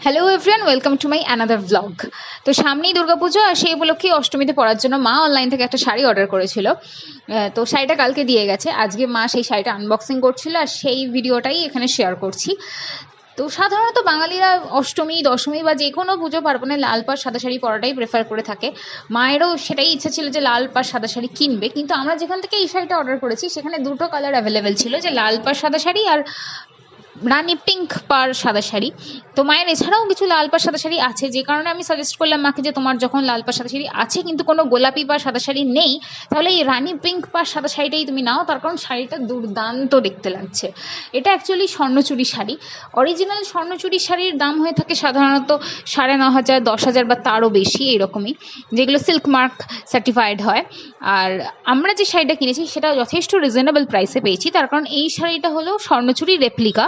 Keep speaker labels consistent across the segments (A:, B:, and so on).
A: Hello everyone, welcome to my another blog. তো সামনেই দুর্গাপুজো, আর সেই উপলক্ষে অষ্টমীতে পরার জন্য মা অনলাইন থেকে একটা শাড়ি অর্ডার করেছিল। তো শাড়িটা কালকে দিয়ে গেছে। আজকে মা সেই শাড়িটা আনবক্সিং করছিল, আর সেই ভিডিওটাই এখানে শেয়ার করছি। তো সাধারণত বাঙালিরা অষ্টমী, দশমী বা যে কোনো পুজো পার্বণে লাল পাড় সাদা শাড়ি পরাটাই প্রেফার করে থাকে। মায়েরও সেটাই ইচ্ছা ছিল যে লাল পাড় সাদা শাড়ি কিনবে, কিন্তু আমরা যেখান থেকে এই শাড়িটা অর্ডার করেছি সেখানে দুটো কালার অ্যাভেলেবেল ছিল, যে লাল পাড় সাদা শাড়ি আর রানি পিঙ্ক পার সাদা শাড়ি। তো মায়ের এছাড়াও কিছু লাল পাড় সাদা শাড়ি আছে, যে কারণে আমি সাজেস্ট করলাম মাকে যে তোমার যখন লাল পাড় সাদা শাড়ি আছে কিন্তু কোনো গোলাপি পাড় সাদা শাড়ি নেই, তাহলে এই রানি পিঙ্ক পাড় সাদা শাড়িটাই তুমি নাও, তার কারণ শাড়িটা দুর্দান্ত দেখতে লাগছে। এটা অ্যাকচুয়ালি স্বর্ণচুরি শাড়ি। অরিজিনাল স্বর্ণচুরি শাড়ির দাম হয়ে থাকে সাধারণত 9,500, 10,000 বা তারও বেশি এরকমই, যেগুলো সিল্ক মার্ক সার্টিফাইড হয়। আর আমরা যে শাড়িটা কিনেছি সেটা যথেষ্ট রিজনেবল প্রাইসে পেয়েছি, তার কারণ এই শাড়িটা হলো স্বর্ণচুরি রেপ্লিকা।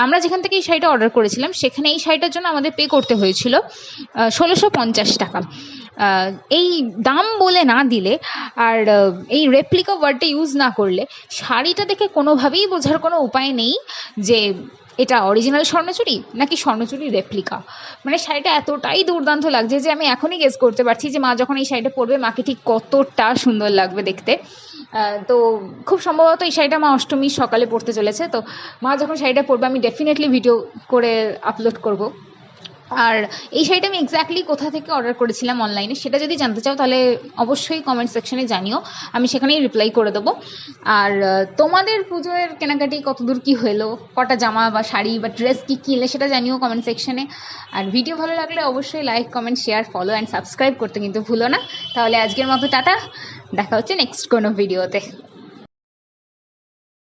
A: আমরা যেখান থেকে এই শাড়িটা অর্ডার করেছিলাম সেখানে এই শাড়িটার জন্য আমাদের পে করতে হয়েছিল 1,650 টাকা। এই দাম বলে না দিলে আর এই রেপ্লিকা ওয়ার্ডটা ইউজ না করলে শাড়িটা দেখে কোনোভাবেই বোঝার কোনো উপায় নেই যে এটা অরিজিনাল স্বর্ণচুরি নাকি স্বর্ণচুরি রেপ্লিকা। মানে শাড়িটা এতটাই দুর্দান্ত লাগছে যে আমি এখনই গেস করতে পারছি যে মা যখন এই শাড়িটা পরবে মাকে ঠিক কতটা সুন্দর লাগবে দেখতে। তো খুব সম্ভবত এই শাড়িটা মা অষ্টমীর সকালে পরতে চলেছে। তো মা যখন শাড়িটা পরবে আমি ডেফিনেটলি ভিডিও করে আপলোড করব। আর এই শাড়িটা আমি এক্স্যাক্টলি কোথা থেকে অর্ডার করেছিলাম অনলাইনে সেটা যদি জানতে চাও তাহলে অবশ্যই কমেন্ট সেকশনে জানিও, আমি সেখানেই রিপ্লাই করে দেবো। আর তোমাদের পুজোর কেনাকাটি কতদূর কী হলো, কটা জামা বা শাড়ি বা ড্রেস কী কিনলে সেটা জানিও কমেন্ট সেকশনে। আর ভিডিও ভালো লাগলে অবশ্যই like, comment, share, follow and subscribe করতে কিন্তু ভুলো না। তাহলে আজকের মতো টাটা, দেখা হচ্ছে নেক্সট কোনো ভিডিওতে।